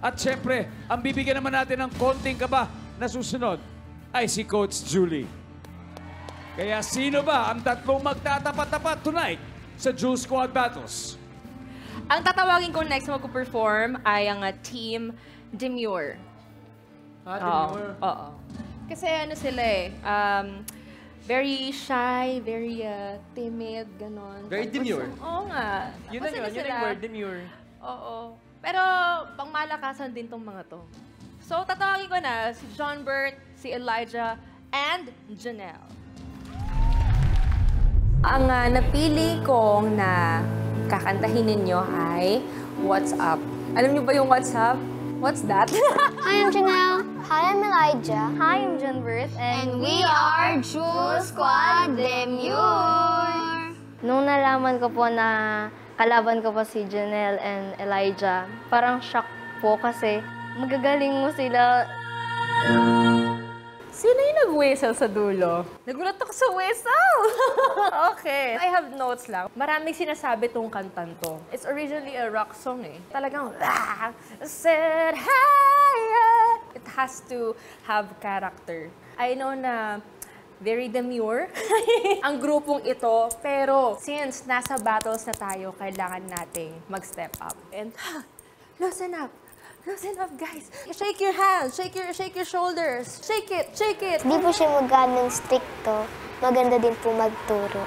At syempre, ang bibigyan naman natin ng konting kaba na susunod ay si Coach Julie. Kaya sino ba ang tatlong magtatapat-tapat tonight sa Jewel Squad Battles? Ang tatawagin ko next na mag-perform ay ang Team Demure. Demure? Oo. Kasi ano sila eh, very shy, very timid, ganon. Very demure? Oo nga. Yun na yun, yun yung word, demure. Oo. Pero pangmalakasan din tong mga to. So tatawagin ko na si John Bert, si Elijah, and Janelle. Ang napili kong na kakantahin ninyo ay What's Up. Alam niyo ba yung What's Up? What's that? Hi, I'm Janelle. Hi, I'm Elijah. Hi, I'm John Bert. And we are Jewel Squad Demure. Nung nalaman ko po na kalaban ko po si Janelle and Elijah, parang shock po kasi magagaling mo sila. Sino yung nag-whistle sa dulo? Nagulat ako sa whistle! Okay. I have notes lang. Maraming sinasabi tong kantan to. It's originally a rock song eh. Talagang, said higher. It has to have character. I know na very demure ang grupong ito. Pero since nasa battles na tayo, kailangan nating mag-step up. And loosen up. Loosen up, guys. Shake your hands, shake your shoulders. Shake it, shake it. Hindi po siya maganong stricto. Maganda din po magturo.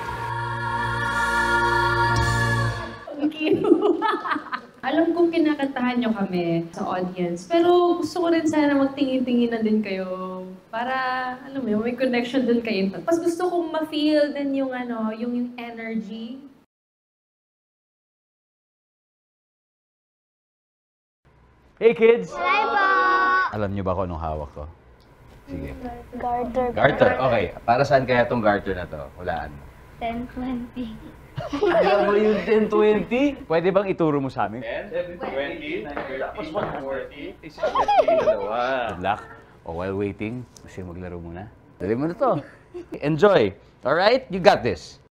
Thank you. Alam kong kinakantahan nyo kami sa audience, pero gusto ko rin sana magtingin-tingin na din kayo para, alam mo, may connection din kayo. Tapos gusto kong ma-feel din yung, yung energy. Hey kids! Hi po! Alam niyo ba kung anong hawak ko? Sige. Garter. Garter. Okay. Para saan kaya tong garter na to? Hulaan mo. 10-20. Alam mo yung 10-20? Pwede bang ituro mo sa amin? 10, 20, 40, 60, Good luck. O while waiting, kasi maglaro muna. Dali mo na to. Enjoy. Alright? You got this.